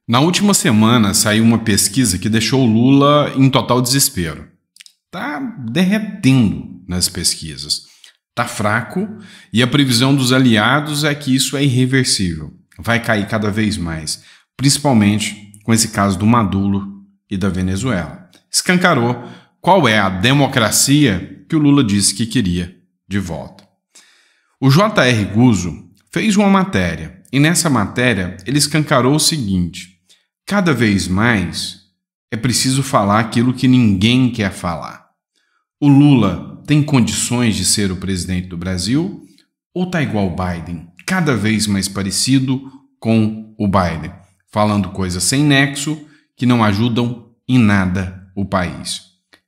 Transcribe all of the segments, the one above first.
Na última semana saiu uma pesquisa que deixou o Lula em total desespero. Tá derretendo nas pesquisas. Tá fraco e a previsão dos aliados é que isso é irreversível. Vai cair cada vez mais, principalmente com esse caso do Maduro e da Venezuela. Escancarou qual é a democracia que o Lula disse que queria de volta. O J.R. Guzzo fez uma matéria e nessa matéria ele escancarou o seguinte: cada vez mais é preciso falar aquilo que ninguém quer falar. O Lula tem condições de ser o presidente do Brasil ou tá igual o Biden, cada vez mais parecido com o Biden, falando coisas sem nexo que não ajudam em nada o país?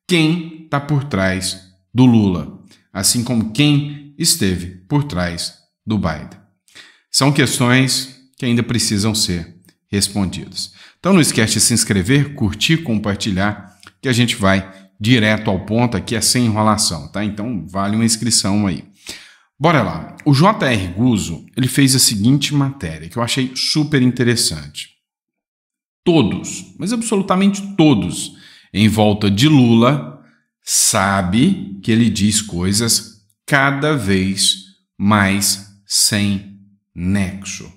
Quem está por trás do Lula, assim como quem esteve por trás do Biden? São questões que ainda precisam ser respondidas. Então não esquece de se inscrever, curtir, compartilhar, que a gente vai direto ao ponto, aqui é sem enrolação, tá? Então vale uma inscrição aí. Bora lá. O J.R. Guzzo, ele fez a seguinte matéria, que eu achei super interessante. Todos, mas absolutamente todos, em volta de Lula, sabe que ele diz coisas cada vez mais sem nexo.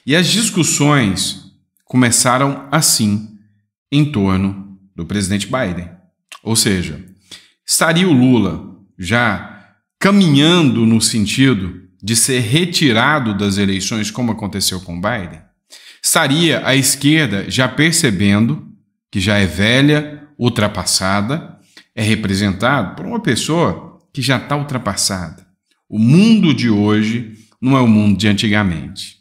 E as discussões começaram assim em torno do presidente Biden. Ou seja, estaria o Lula já caminhando no sentido de ser retirado das eleições, como aconteceu com Biden? Estaria a esquerda já percebendo que já é velha, ultrapassada, é representado por uma pessoa que já está ultrapassada? O mundo de hoje não é o mundo de antigamente.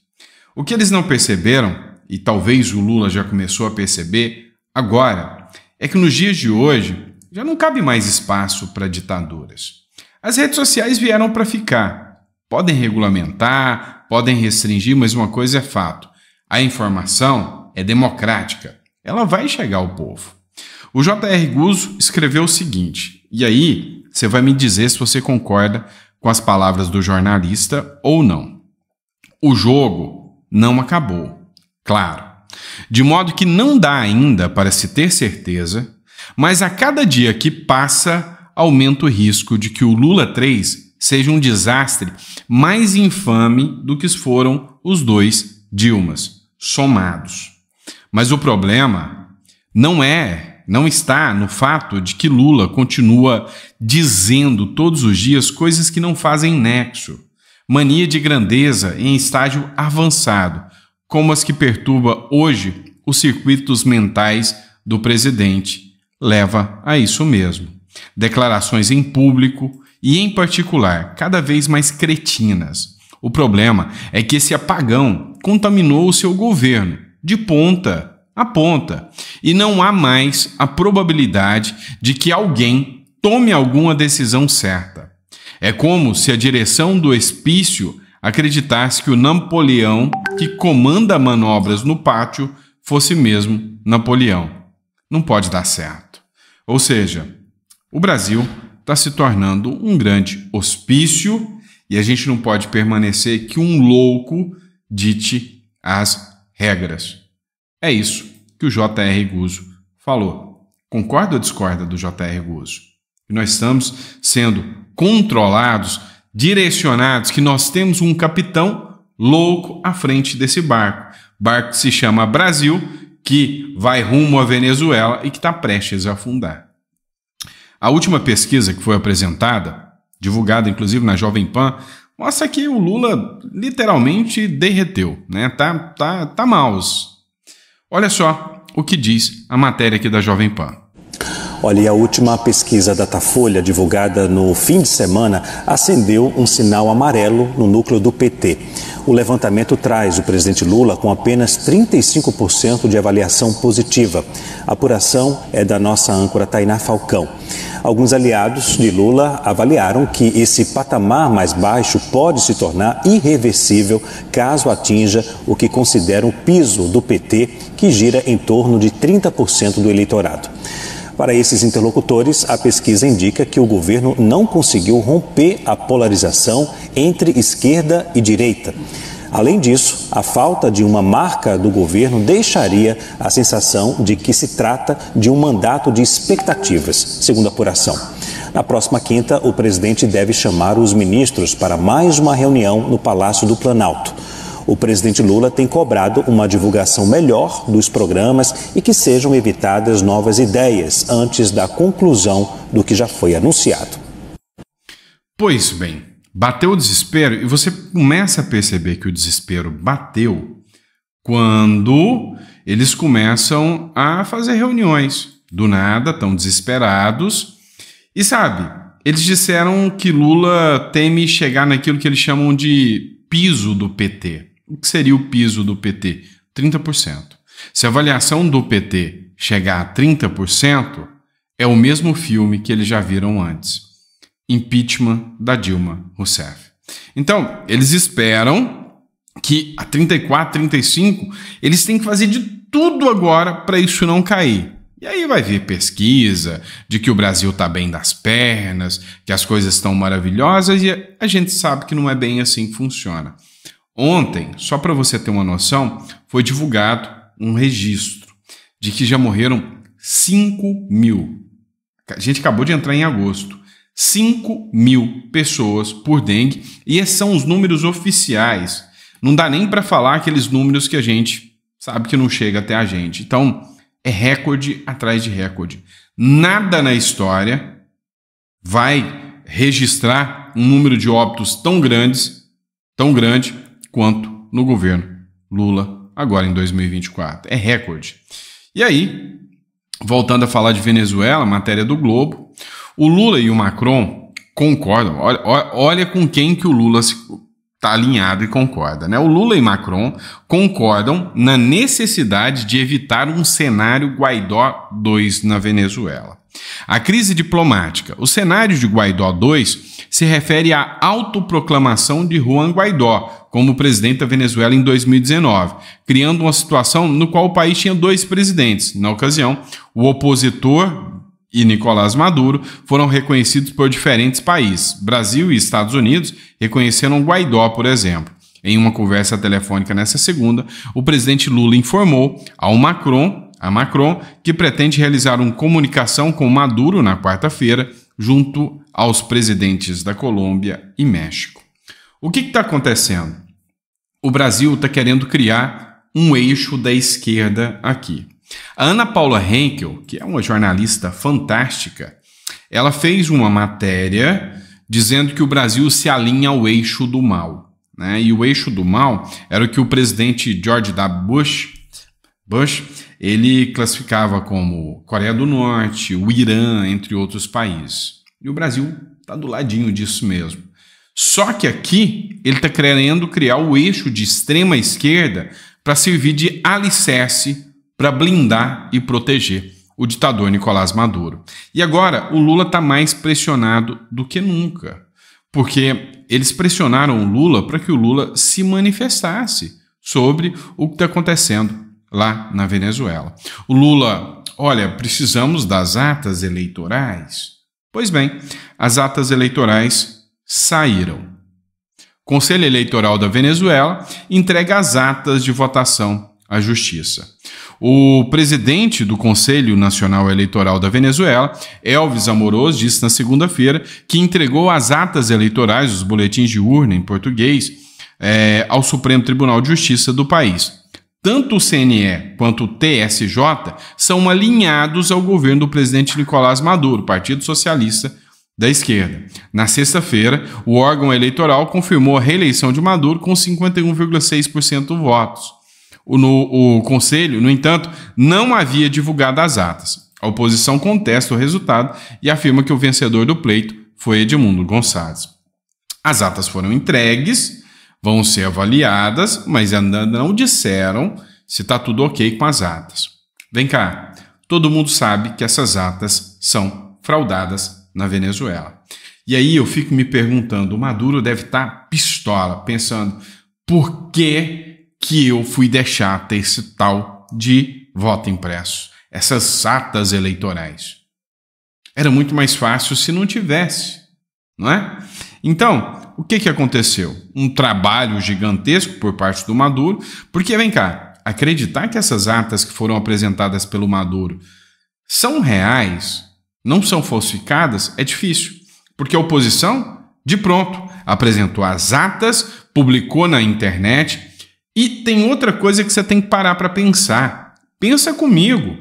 O que eles não perceberam, e talvez o Lula já começou a perceber agora, é que nos dias de hoje já não cabe mais espaço para ditaduras. As redes sociais vieram para ficar. Podem regulamentar, podem restringir, mas uma coisa é fato: a informação é democrática. Ela vai chegar ao povo. O J.R. Guzzo escreveu o seguinte, e aí você vai me dizer se você concorda com as palavras do jornalista ou não. O jogo não acabou, claro. De modo que não dá ainda para se ter certeza, mas a cada dia que passa, aumenta o risco de que o Lula 3 seja um desastre mais infame do que foram os dois Dilmas, somados. Mas o problema não está no fato de que Lula continua dizendo todos os dias coisas que não fazem nexo. Mania de grandeza em estágio avançado, como as que perturba hoje os circuitos mentais do presidente, leva a isso mesmo. Declarações em público e, em particular, cada vez mais cretinas. O problema é que esse apagão contaminou o seu governo, de ponta a ponta, e não há mais a probabilidade de que alguém tome alguma decisão certa. É como se a direção do hospício acreditasse que o Napoleão que comanda manobras no pátio fosse mesmo Napoleão. Não pode dar certo. Ou seja, o Brasil está se tornando um grande hospício e a gente não pode permanecer que um louco dite as regras. É isso que o J.R. Guzzo falou. Concorda ou discorda do J.R. Guzzo? Que nós estamos sendo controlados, direcionados, que nós temos um capitão louco à frente desse barco. Barco que se chama Brasil, que vai rumo à Venezuela e que está prestes a afundar. A última pesquisa que foi apresentada, divulgada inclusive na Jovem Pan, mostra que o Lula literalmente derreteu, né? Tá maus. Olha só o que diz a matéria aqui da Jovem Pan. Olha, e a última pesquisa Datafolha, divulgada no fim de semana, acendeu um sinal amarelo no núcleo do PT. O levantamento traz o presidente Lula com apenas 35% de avaliação positiva. A apuração é da nossa âncora Tainá Falcão. Alguns aliados de Lula avaliaram que esse patamar mais baixo pode se tornar irreversível caso atinja o que consideram o piso do PT, que gira em torno de 30% do eleitorado. Para esses interlocutores, a pesquisa indica que o governo não conseguiu romper a polarização entre esquerda e direita. Além disso, a falta de uma marca do governo deixaria a sensação de que se trata de um mandato de expectativas, segundo a apuração. Na próxima quinta, o presidente deve chamar os ministros para mais uma reunião no Palácio do Planalto. O presidente Lula tem cobrado uma divulgação melhor dos programas e que sejam evitadas novas ideias antes da conclusão do que já foi anunciado. Pois bem, bateu o desespero e você começa a perceber que o desespero bateu quando eles começam a fazer reuniões. Do nada, tão desesperados. E sabe, eles disseram que Lula teme chegar naquilo que eles chamam de piso do PT. O que seria o piso do PT? 30%. Se a avaliação do PT chegar a 30%, é o mesmo filme que eles já viram antes. Impeachment da Dilma Rousseff. Então, eles esperam que a 34, 35, eles têm que fazer de tudo agora para isso não cair. E aí vai vir pesquisa de que o Brasil está bem das pernas, que as coisas estão maravilhosas, e a gente sabe que não é bem assim que funciona. Ontem, só para você ter uma noção, foi divulgado um registro de que já morreram 5.000. A gente acabou de entrar em agosto. 5.000 pessoas por dengue, e esses são os números oficiais. Não dá nem para falar aqueles números que a gente sabe que não chega até a gente. Então, é recorde atrás de recorde. Nada na história vai registrar um número de óbitos tão grande quanto no governo Lula, agora em 2024. É recorde. E aí, voltando a falar de Venezuela, matéria do Globo, o Lula e o Macron concordam. Olha com quem que o Lula está alinhado e concorda, né? O Lula e Macron concordam na necessidade de evitar um cenário Guaidó 2 na Venezuela. A crise diplomática. O cenário de Guaidó 2 se refere à autoproclamação de Juan Guaidó como presidente da Venezuela em 2019, criando uma situação no qual o país tinha dois presidentes. Na ocasião, o opositor e Nicolás Maduro foram reconhecidos por diferentes países. Brasil e Estados Unidos reconheceram Guaidó, por exemplo. Em uma conversa telefônica nesta segunda, o presidente Lula informou a Macron que pretende realizar uma comunicação com Maduro na quarta-feira, junto aos presidentes da Colômbia e México. O que está acontecendo? O Brasil está querendo criar um eixo da esquerda aqui. A Ana Paula Henkel, que é uma jornalista fantástica, ela fez uma matéria dizendo que o Brasil se alinha ao eixo do mal, né? E o eixo do mal era o que o presidente George W. Bush ele classificava como Coreia do Norte, o Irã, entre outros países. E o Brasil está do ladinho disso mesmo. Só que aqui ele está querendo criar o eixo de extrema esquerda para servir de alicerce para blindar e proteger o ditador Nicolás Maduro. E agora o Lula está mais pressionado do que nunca, porque eles pressionaram o Lula para que o Lula se manifestasse sobre o que está acontecendo lá na Venezuela. O Lula, olha, precisamos das atas eleitorais. Pois bem, as atas eleitorais saíram. O Conselho Eleitoral da Venezuela entrega as atas de votação à Justiça. O presidente do Conselho Nacional Eleitoral da Venezuela, Elvis Amorós, disse na segunda-feira que entregou as atas eleitorais, os boletins de urna em português, ao Supremo Tribunal de Justiça do país. Tanto o CNE quanto o TSJ são alinhados ao governo do presidente Nicolás Maduro, Partido Socialista da Esquerda. Na sexta-feira, o órgão eleitoral confirmou a reeleição de Maduro com 51,6% dos votos. O Conselho, no entanto, não havia divulgado as atas. A oposição contesta o resultado e afirma que o vencedor do pleito foi Edmundo Gonçalves. As atas foram entregues, vão ser avaliadas, mas ainda não disseram se está tudo ok com as atas. Vem cá, todo mundo sabe que essas atas são fraudadas na Venezuela. E aí eu fico me perguntando, o Maduro deve estar pistola, pensando, por que eu fui deixar ter esse tal de voto impresso, essas atas eleitorais? Era muito mais fácil se não tivesse, não é? Então, o que aconteceu? Um trabalho gigantesco por parte do Maduro, porque, vem cá, acreditar que essas atas que foram apresentadas pelo Maduro são reais, não são falsificadas, é difícil, porque a oposição, de pronto, apresentou as atas, publicou na internet, e tem outra coisa que você tem que parar para pensar. Pensa comigo.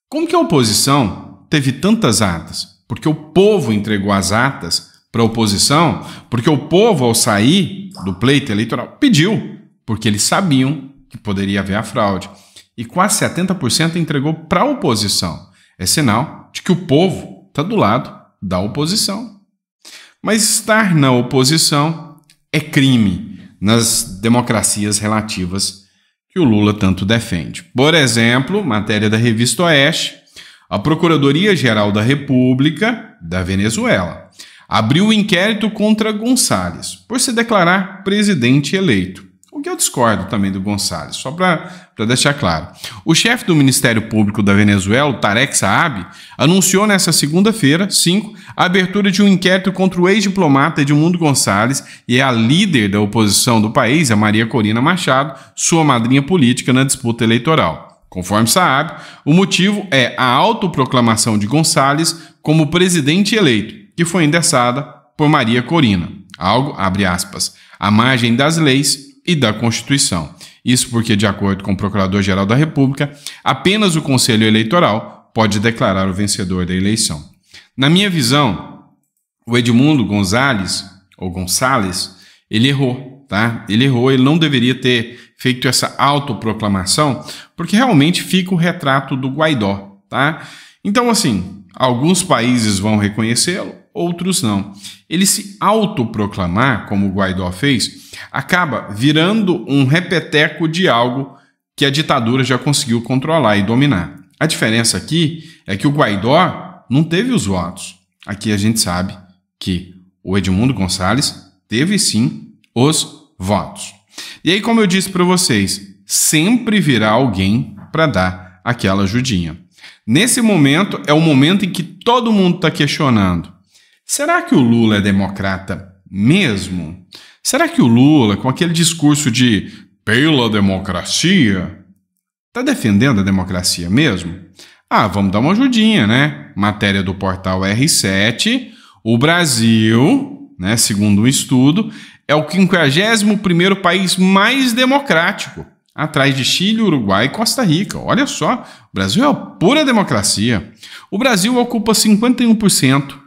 Como que a oposição teve tantas atas? Porque o povo entregou as atas para a oposição, porque o povo, ao sair do pleito eleitoral, pediu, porque eles sabiam que poderia haver a fraude. E quase 70% entregou para a oposição. É sinal de que o povo está do lado da oposição. Mas estar na oposição é crime nas democracias relativas que o Lula tanto defende. Por exemplo, matéria da Revista Oeste, a Procuradoria-Geral da República da Venezuela abriu um inquérito contra Gonçalves por se declarar presidente eleito. O que eu discordo também do Gonçalves, só para deixar claro. O chefe do Ministério Público da Venezuela, o Tarek Saab, anunciou nesta segunda-feira, 5, a abertura de um inquérito contra o ex-diplomata Edmundo Gonçalves e a líder da oposição do país, a Maria Corina Machado, sua madrinha política na disputa eleitoral. Conforme Saab, o motivo é a autoproclamação de Gonçalves como presidente eleito, que foi endereçada por Maria Corina, algo, abre aspas, à margem das leis e da Constituição. Isso porque, de acordo com o Procurador-Geral da República, apenas o Conselho Eleitoral pode declarar o vencedor da eleição. Na minha visão, o Edmundo Gonçalves, ele errou, tá? Ele errou, ele não deveria ter feito essa autoproclamação, porque realmente fica o retrato do Guaidó, tá? Então, assim, alguns países vão reconhecê-lo, outros não. Ele se autoproclamar, como o Guaidó fez, acaba virando um repeteco de algo que a ditadura já conseguiu controlar e dominar. A diferença aqui é que o Guaidó não teve os votos. Aqui a gente sabe que o Edmundo Gonçalves teve sim os votos. E aí, como eu disse para vocês, sempre virá alguém para dar aquela ajudinha. Nesse momento, é o momento em que todo mundo está questionando. Será que o Lula é democrata mesmo? Será que o Lula, com aquele discurso de pela democracia, está defendendo a democracia mesmo? Ah, vamos dar uma ajudinha, né? Matéria do portal R7, o Brasil, né, segundo um estudo, é o 51º país mais democrático, atrás de Chile, Uruguai e Costa Rica. Olha só, o Brasil é a pura democracia. O Brasil ocupa 51%,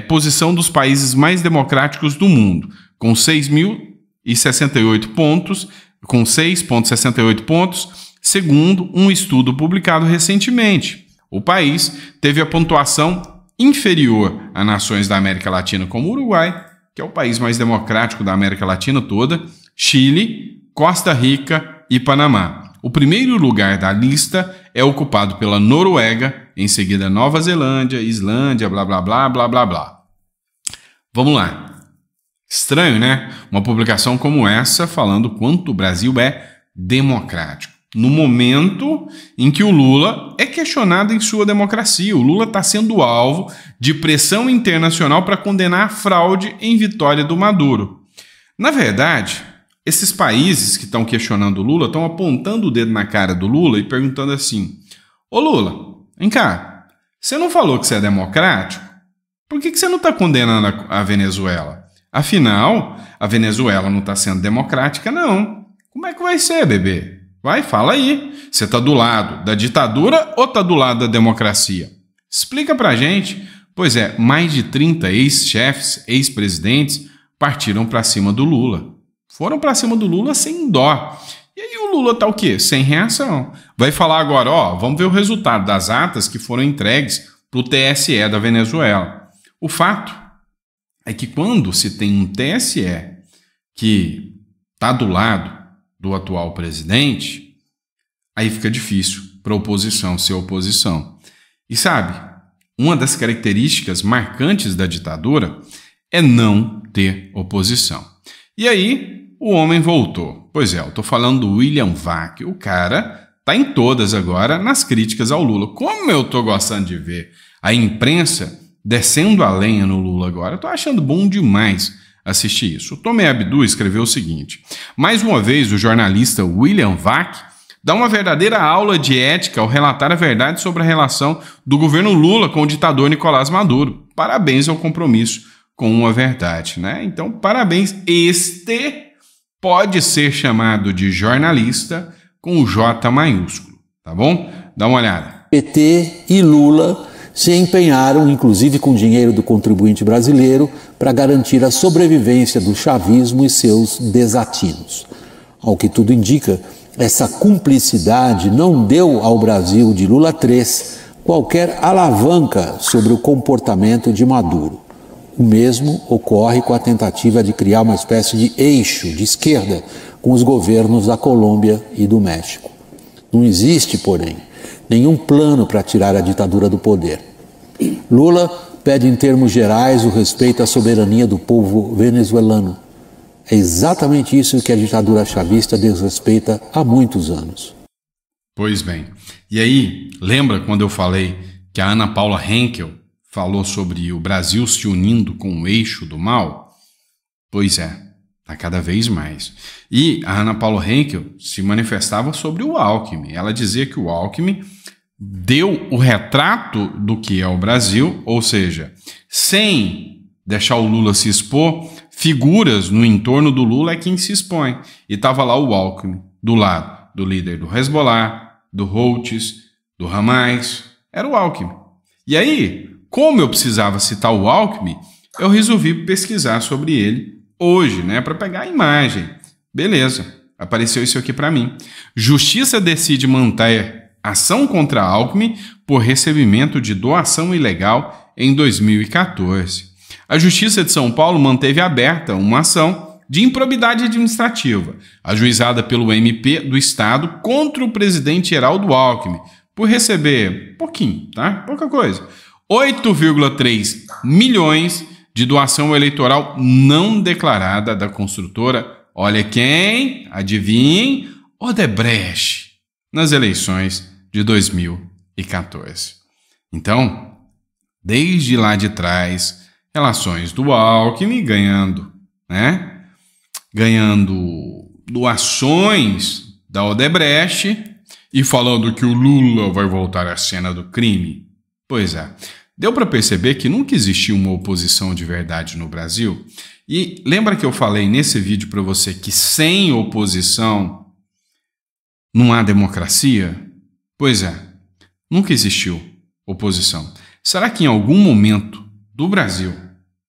posição dos países mais democráticos do mundo, com 6.068 pontos, com 6,68 pontos, segundo um estudo publicado recentemente. O país teve a pontuação inferior a nações da América Latina como o Uruguai, que é o país mais democrático da América Latina toda, Chile, Costa Rica e Panamá. O primeiro lugar da lista é ocupado pela Noruega, em seguida Nova Zelândia, Islândia, blá, blá, blá, blá, blá, blá. Vamos lá. Estranho, né? Uma publicação como essa falando quanto o Brasil é democrático. No momento em que o Lula é questionado em sua democracia. O Lula está sendo alvo de pressão internacional para condenar a fraude em vitória do Maduro. Na verdade, esses países que estão questionando o Lula estão apontando o dedo na cara do Lula e perguntando assim: ô Lula, vem cá, você não falou que você é democrático? Por que você não está condenando a Venezuela? Afinal, a Venezuela não está sendo democrática, não. Como é que vai ser, bebê? Vai, fala aí. Você está do lado da ditadura ou está do lado da democracia? Explica pra gente. Pois é, mais de 30 ex-chefes, ex-presidentes partiram para cima do Lula. Foram para cima do Lula sem dó. E aí o Lula tá o quê? Sem reação. Vai falar agora, ó, vamos ver o resultado das atas que foram entregues para o TSE da Venezuela. O fato é que quando se tem um TSE que está do lado do atual presidente, aí fica difícil para a oposição ser oposição. E sabe, uma das características marcantes da ditadura é não ter oposição. E aí o homem voltou. Pois é, eu estou falando do William Vac. O cara está em todas agora nas críticas ao Lula. Como eu estou gostando de ver a imprensa descendo a lenha no Lula agora. Eu tô achando bom demais assistir isso. O Tomé Abdu escreveu o seguinte: mais uma vez, o jornalista William Vac dá uma verdadeira aula de ética ao relatar a verdade sobre a relação do governo Lula com o ditador Nicolás Maduro. Parabéns ao compromisso com a verdade, né? Então, parabéns. Este pode ser chamado de jornalista com o J maiúsculo, tá bom? Dá uma olhada. PT e Lula se empenharam, inclusive com dinheiro do contribuinte brasileiro, para garantir a sobrevivência do chavismo e seus desatinos. Ao que tudo indica, essa cumplicidade não deu ao Brasil de Lula III qualquer alavanca sobre o comportamento de Maduro. O mesmo ocorre com a tentativa de criar uma espécie de eixo de esquerda com os governos da Colômbia e do México. Não existe, porém, nenhum plano para tirar a ditadura do poder. Lula pede em termos gerais o respeito à soberania do povo venezuelano. É exatamente isso que a ditadura chavista desrespeita há muitos anos. Pois bem. E aí, lembra quando eu falei que a Ana Paula Henkel falou sobre o Brasil se unindo com o eixo do mal? Pois é, tá cada vez mais. E a Ana Paula Henkel se manifestava sobre o Alckmin. Ela dizia que o Alckmin deu o retrato do que é o Brasil, ou seja, sem deixar o Lula se expor, figuras no entorno do Lula é quem se expõe. E estava lá o Alckmin, do lado do líder do Hezbollah, do Houthis, do Hamas, era o Alckmin. E aí, como eu precisava citar o Alckmin, eu resolvi pesquisar sobre ele hoje, né, para pegar a imagem. Beleza, apareceu isso aqui para mim. Justiça decide manter ação contra Alckmin por recebimento de doação ilegal em 2014. A Justiça de São Paulo manteve aberta uma ação de improbidade administrativa, ajuizada pelo MP do Estado contra o presidente Geraldo Alckmin, por receber pouquinho, tá? Pouca coisa. 8,3 milhões de doação eleitoral não declarada da construtora, olha quem? Adivinhem? Odebrecht, nas eleições de 2014. Então, desde lá de trás, relações do Alckmin ganhando, né? Ganhando doações da Odebrecht e falando que o Lula vai voltar à cena do crime. Pois é, deu para perceber que nunca existiu uma oposição de verdade no Brasil. E lembra que eu falei nesse vídeo para você que sem oposição não há democracia? Pois é, nunca existiu oposição. Será que em algum momento do Brasil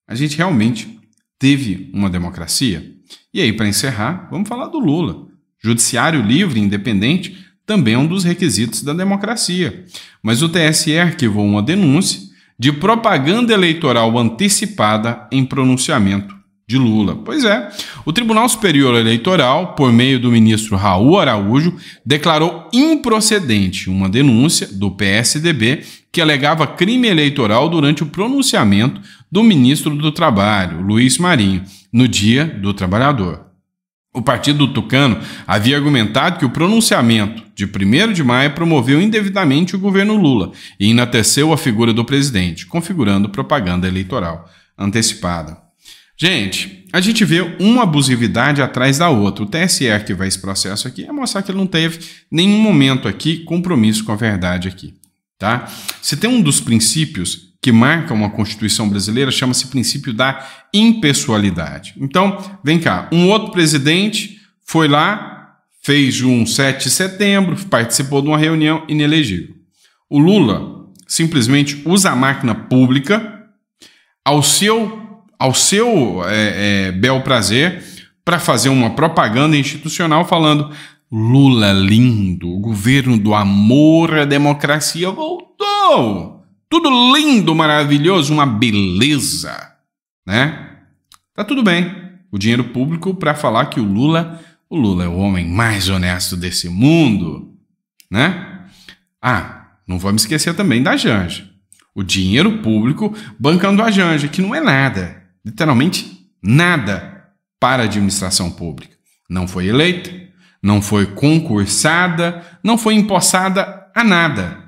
a gente realmente teve uma democracia? E aí, para encerrar, vamos falar do Lula. Judiciário livre e independente também é um dos requisitos da democracia. Mas o TSE arquivou uma denúncia de propaganda eleitoral antecipada em pronunciamento de Lula. Pois é, o Tribunal Superior Eleitoral, por meio do ministro Raul Araújo, declarou improcedente uma denúncia do PSDB que alegava crime eleitoral durante o pronunciamento do ministro do Trabalho, Luiz Marinho, no Dia do Trabalhador. O partido tucano havia argumentado que o pronunciamento de 1º de maio promoveu indevidamente o governo Lula e enalteceu a figura do presidente, configurando propaganda eleitoral antecipada. Gente, a gente vê uma abusividade atrás da outra. O TSE que vai esse processo aqui é mostrar que ele não teve nenhum momento aqui compromisso com a verdade aqui, tá? Se tem um dos princípios que marcam a Constituição brasileira, chama-se princípio da impessoalidade. Então, vem cá, um outro presidente foi lá, fez um 7 de setembro, participou de uma reunião inelegível. O Lula simplesmente usa a máquina pública ao seu bel prazer para fazer uma propaganda institucional falando Lula lindo, o governo do amor à democracia voltou. Tudo lindo, maravilhoso, uma beleza, né? Tá tudo bem. O dinheiro público para falar que o Lula é o homem mais honesto desse mundo, né? Ah, não vamos esquecer também da Janja. O dinheiro público bancando a Janja, que não é nada, literalmente nada para a administração pública. Não foi eleita, não foi concursada, não foi empossada a nada.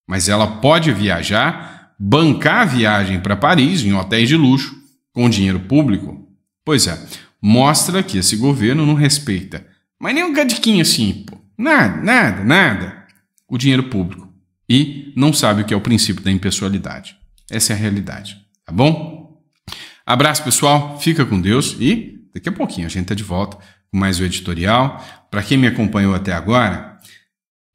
Mas ela pode viajar bancar a viagem para Paris em hotéis de luxo com dinheiro público? Pois é, mostra que esse governo não respeita, mas nem um gadiquinho assim, pô. Nada. O dinheiro público. E não sabe o que é o princípio da impessoalidade. Essa é a realidade, tá bom? Abraço, pessoal. Fica com Deus e daqui a pouquinho a gente tá de volta com mais um editorial. Para quem me acompanhou até agora,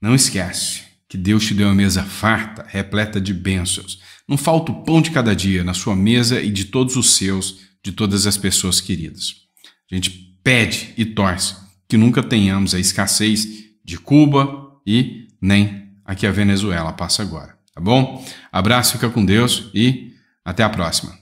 não esquece que Deus te deu uma mesa farta, repleta de bênçãos. Não falta o pão de cada dia na sua mesa e de todos os seus, de todas as pessoas queridas. A gente pede e torce que nunca tenhamos a escassez de Cuba e nem a que a Venezuela passa agora, tá bom? Abraço, fica com Deus e até a próxima.